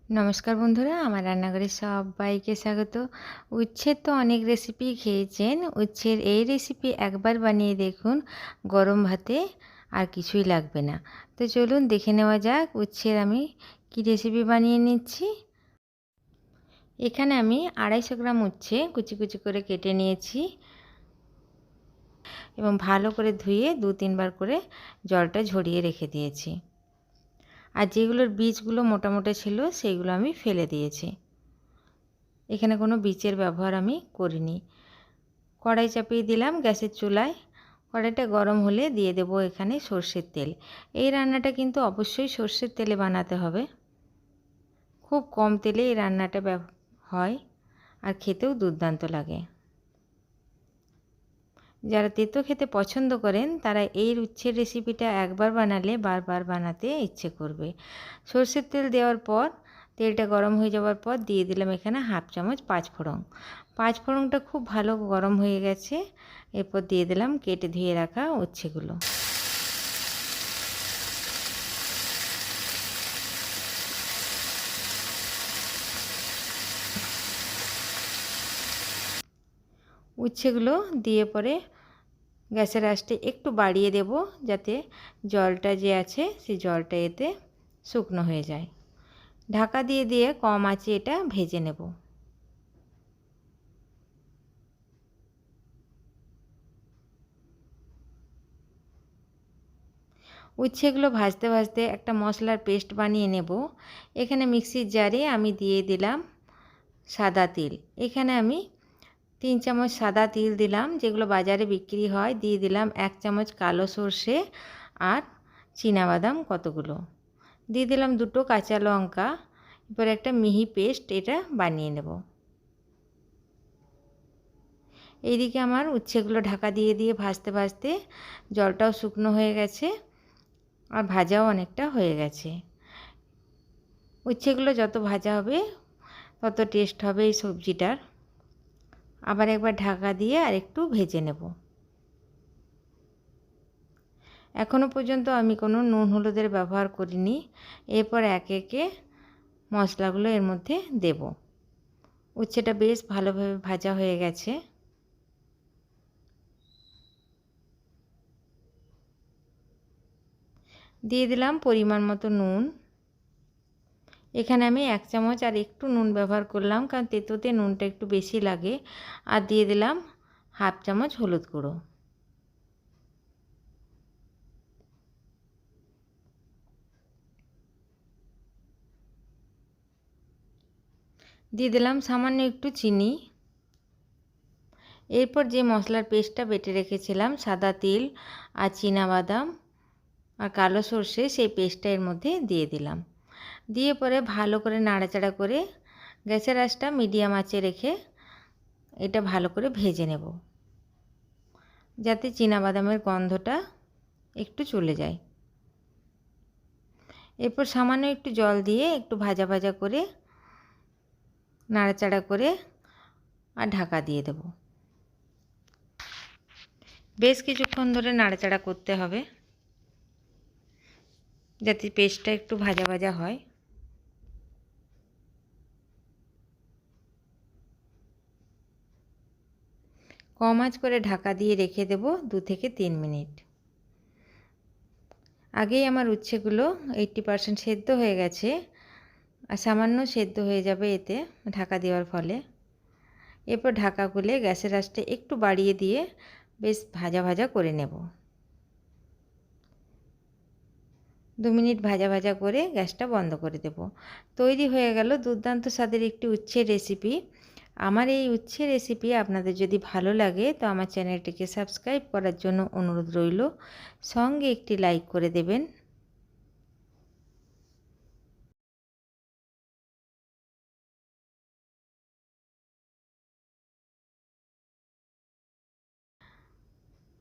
নমস্কার বন্ধুরা, আমার রান্নাঘরে সবাইকে স্বাগত। উচ্ছের তো অনেক রেসিপি খেয়েছেন, উচ্ছের এই রেসিপি একবার বানিয়ে দেখুন, গরম ভাতে আর কিছুই লাগবে না। তো চলুন দেখে নেওয়া যাক উচ্ছের আমি কি রেসিপি বানিয়ে নিচ্ছি। এখানে আমি 250 গ্রাম উচ্ছে কুচি কুচি করে কেটে নিয়েছি এবং ভালো করে ধুয়ে 2-3 বার করে জলটা ঝরিয়ে রেখে দিয়েছি। আর যেগুলোর বীজগুলো মোটা মোটা ছিল সেইগুলো আমি ফেলে দিয়েছি। এখানে কোনো বীজের ব্যবহার আমি করিনি। কড়াই চাপিয়ে দিলাম গ্যাসের চুলায়। কড়াইটা গরম হলে দিয়ে দেব এখানে সর্ষের তেল। এই রান্নাটা কিন্তু অবশ্যই সর্ষের তেলে বানাতে হবে। খুব কম তেলে এই রান্নাটা হয় আর খেতেও দুর্দান্ত লাগে। যারা তেতো খেতে পছন্দ করেন তারা এই উচ্ছের রেসিপিটা একবার বানালে বারবার বানাতে ইচ্ছে করবে। সর্ষের তেল দেওয়ার পর তেলটা গরম হয়ে যাওয়ার পর দিয়ে দিলাম এখানে 1/2 চামচ পাঁচফোড়ন। পাঁচফোড়নটা খুব ভালো গরম হয়ে গেছে। এরপর দিয়ে দিলাম কেটে ধুয়ে রাখা উচ্ছেগুলো। উচ্ছেগুলো দিয়ে পরে গ্যাসের আঁচটা একটু বাড়িয়ে দেব, যাতে জলটা যে আছে সেই জলটা এতে শুকনো হয়ে যায়। ঢাকা দিয়ে দিয়ে কম আঁচে এটা ভেজে নেব। উচ্ছেগুলো ভাজতে ভাজতে একটা মশলার পেস্ট বানিয়ে নেব। এখানে মিক্সির জারে আমি দিয়ে দিলাম সাদা তিল। এখানে আমি 3 চামচ সাদা তিল দিলাম, যেগুলো বাজারে বিক্রি হয়। দিয়ে দিলাম 1 চামচ কালো সর্ষে আর চীনাবাদাম কতগুলো। দিয়ে দিলাম 2টো কাঁচা লঙ্কা। এবার একটা মিহি পেস্ট এটা বানিয়ে নেব। এইদিকে আমার উচ্ছেগুলো ঢাকা দিয়ে দিয়ে ভাজতে ভাজতে জলটাও শুকনো হয়ে গেছে আর ভাজাও অনেকটা হয়ে গেছে। উচ্ছেগুলো যত ভাজা হবে তত টেস্ট হবে এই সবজিটার। আবার একবার ঢাকা দিয়ে আর একটু ভেজে নেব। এখনও পর্যন্ত আমি কোনো নুন হলুদের ব্যবহার করিনি। এরপর একে একে মশলাগুলো এর মধ্যে দেব। উচ্ছেটা বেশ ভালোভাবে ভাজা হয়ে গেছে। দিয়ে দিলাম পরিমাণ মতো নুন। এখানে আমি 1 চামচ আর একটু নুন ব্যবহার করলাম, কারণ তেঁতোতে নুনটা একটু বেশি লাগে। আর দিয়ে দিলাম 1/2 চামচ হলুদ গুঁড়ো। দিয়ে দিলাম সামান্য একটু চিনি। এরপর যে মশলার পেস্টটা বেটে রেখেছিলাম, সাদা তিল আর চীনাবাদাম আর কালো সর্ষে, সেই পেস্টটা এর মধ্যে দিয়ে দিলাম। দিয়ে পরে ভালো করে নাড়াচাড়া করে গ্যাসের আঁচটা মিডিয়াম আঁচে রেখে এটা ভালো করে ভেজে নেব, যাতে চীনাবাদামের গন্ধটা একটু চলে যায়। এরপর সামান্য একটু জল দিয়ে একটু ভাজা ভাজা করে নাড়াচাড়া করে আর ঢাকা দিয়ে দেব। বেশ কিছুক্ষণ ধরে নাড়াচাড়া করতে হবে, যাতে পেস্টটা একটু ভাজা ভাজা হয়। কম আঁচ করে ঢাকা দিয়ে রেখে দেব 2 থেকে 3 মিনিট। আগেই আমার উচ্ছেগুলো 80% সেদ্ধ হয়ে গেছে আর সামান্য সেদ্ধ হয়ে যাবে এতে ঢাকা দেওয়ার ফলে। এরপর ঢাকা খুলে গ্যাসের আঁচটা একটু বাড়িয়ে দিয়ে বেশ ভাজা ভাজা করে নেব। 2 মিনিট ভাজা ভাজা করে গ্যাসটা বন্ধ করে দেব। তৈরি হয়ে গেল দুর্দান্ত স্বাদের একটি উচ্ছের রেসিপি। আমার এই উচ্ছে রেসিপি আপনাদের যদি ভালো লাগে তো আমার চ্যানেলটিকে সাবস্ক্রাইব করার জন্য অনুরোধ রইল। সঙ্গে একটি লাইক করে দেবেন।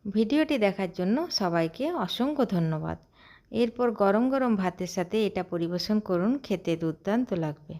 ভিডিওটি দেখার জন্য সবাইকে অসংখ্য ধন্যবাদ। এরপর গরম গরম ভাতের সাথে এটা পরিবেশন করুন, খেতে দুর্দান্ত লাগবে।